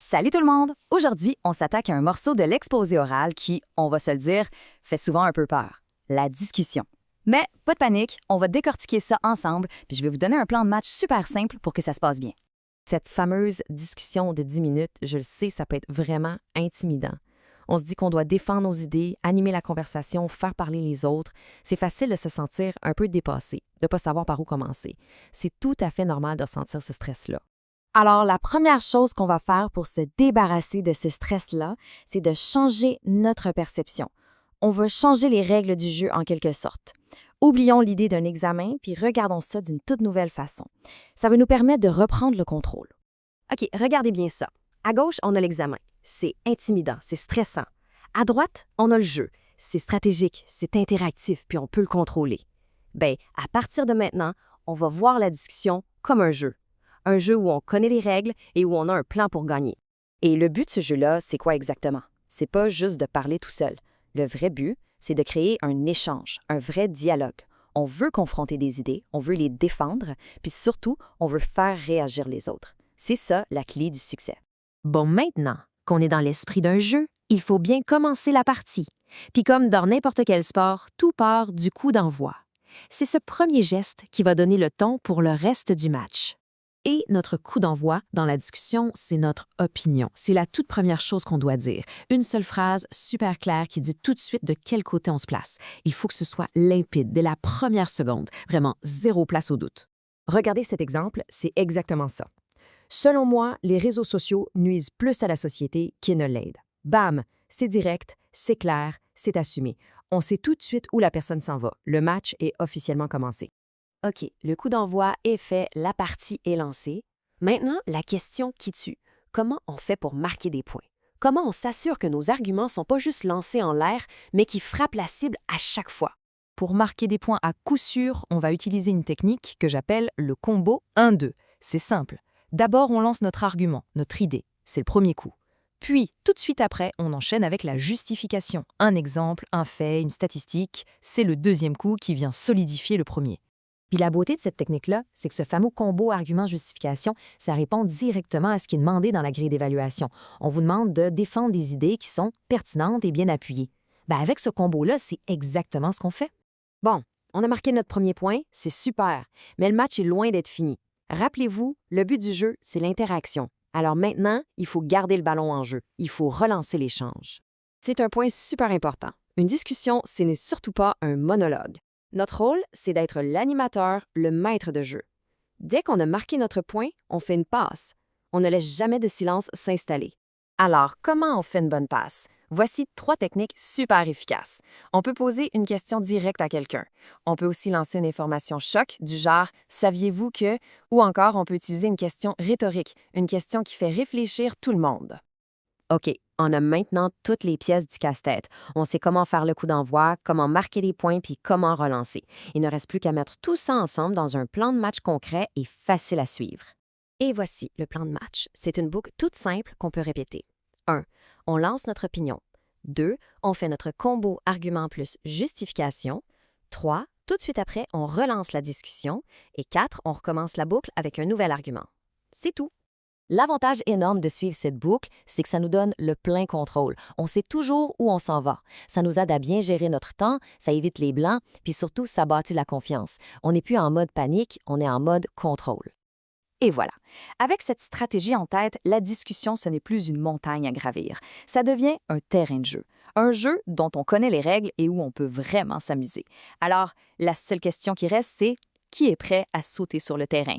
Salut tout le monde! Aujourd'hui, on s'attaque à un morceau de l'exposé oral qui, on va se le dire, fait souvent un peu peur. La discussion. Mais pas de panique, on va décortiquer ça ensemble, puis je vais vous donner un plan de match super simple pour que ça se passe bien. Cette fameuse discussion de 10 minutes, je le sais, ça peut être vraiment intimidant. On se dit qu'on doit défendre nos idées, animer la conversation, faire parler les autres. C'est facile de se sentir un peu dépassé, de ne pas savoir par où commencer. C'est tout à fait normal de ressentir ce stress-là. Alors, la première chose qu'on va faire pour se débarrasser de ce stress-là, c'est de changer notre perception. On veut changer les règles du jeu en quelque sorte. Oublions l'idée d'un examen, puis regardons ça d'une toute nouvelle façon. Ça va nous permettre de reprendre le contrôle. OK, regardez bien ça. À gauche, on a l'examen. C'est intimidant, c'est stressant. À droite, on a le jeu. C'est stratégique, c'est interactif, puis on peut le contrôler. Bien, à partir de maintenant, on va voir la discussion comme un jeu. Un jeu où on connaît les règles et où on a un plan pour gagner. Et le but de ce jeu-là, c'est quoi exactement? C'est pas juste de parler tout seul. Le vrai but, c'est de créer un échange, un vrai dialogue. On veut confronter des idées, on veut les défendre, puis surtout, on veut faire réagir les autres. C'est ça la clé du succès. Bon, maintenant qu'on est dans l'esprit d'un jeu, il faut bien commencer la partie. Puis comme dans n'importe quel sport, tout part du coup d'envoi. C'est ce premier geste qui va donner le ton pour le reste du match. Et notre coup d'envoi dans la discussion, c'est notre opinion. C'est la toute première chose qu'on doit dire. Une seule phrase super claire qui dit tout de suite de quel côté on se place. Il faut que ce soit limpide dès la première seconde. Vraiment, zéro place au doute. Regardez cet exemple, c'est exactement ça. Selon moi, les réseaux sociaux nuisent plus à la société qu'ils ne l'aident. Bam! C'est direct, c'est clair, c'est assumé. On sait tout de suite où la personne s'en va. Le match est officiellement commencé. OK, le coup d'envoi est fait, la partie est lancée. Maintenant, la question qui tue. Comment on fait pour marquer des points? Comment on s'assure que nos arguments ne sont pas juste lancés en l'air, mais qui frappent la cible à chaque fois? Pour marquer des points à coup sûr, on va utiliser une technique que j'appelle le combo 1-2. C'est simple. D'abord, on lance notre argument, notre idée. C'est le premier coup. Puis, tout de suite après, on enchaîne avec la justification. Un exemple, un fait, une statistique. C'est le deuxième coup qui vient solidifier le premier. Puis la beauté de cette technique-là, c'est que ce fameux combo argument-justification, ça répond directement à ce qui est demandé dans la grille d'évaluation. On vous demande de défendre des idées qui sont pertinentes et bien appuyées. Ben avec ce combo-là, c'est exactement ce qu'on fait. Bon, on a marqué notre premier point, c'est super, mais le match est loin d'être fini. Rappelez-vous, le but du jeu, c'est l'interaction. Alors maintenant, il faut garder le ballon en jeu. Il faut relancer l'échange. C'est un point super important. Une discussion, ce n'est surtout pas un monologue. Notre rôle, c'est d'être l'animateur, le maître de jeu. Dès qu'on a marqué notre point, on fait une passe. On ne laisse jamais de silence s'installer. Alors, comment on fait une bonne passe? Voici 3 techniques super efficaces. On peut poser une question directe à quelqu'un. On peut aussi lancer une information choc du genre « Saviez-vous que ?» ou encore on peut utiliser une question rhétorique, une question qui fait réfléchir tout le monde. OK, on a maintenant toutes les pièces du casse-tête. On sait comment faire le coup d'envoi, comment marquer les points puis comment relancer. Il ne reste plus qu'à mettre tout ça ensemble dans un plan de match concret et facile à suivre. Et voici le plan de match. C'est une boucle toute simple qu'on peut répéter. 1. On lance notre opinion. 2. On fait notre combo argument plus justification. 3. Tout de suite après, on relance la discussion. Et 4. On recommence la boucle avec un nouvel argument. C'est tout. L'avantage énorme de suivre cette boucle, c'est que ça nous donne le plein contrôle. On sait toujours où on s'en va. Ça nous aide à bien gérer notre temps, ça évite les blancs, puis surtout, ça bâtit la confiance. On n'est plus en mode panique, on est en mode contrôle. Et voilà. Avec cette stratégie en tête, la discussion, ce n'est plus une montagne à gravir. Ça devient un terrain de jeu. Un jeu dont on connaît les règles et où on peut vraiment s'amuser. Alors, la seule question qui reste, c'est qui est prêt à sauter sur le terrain?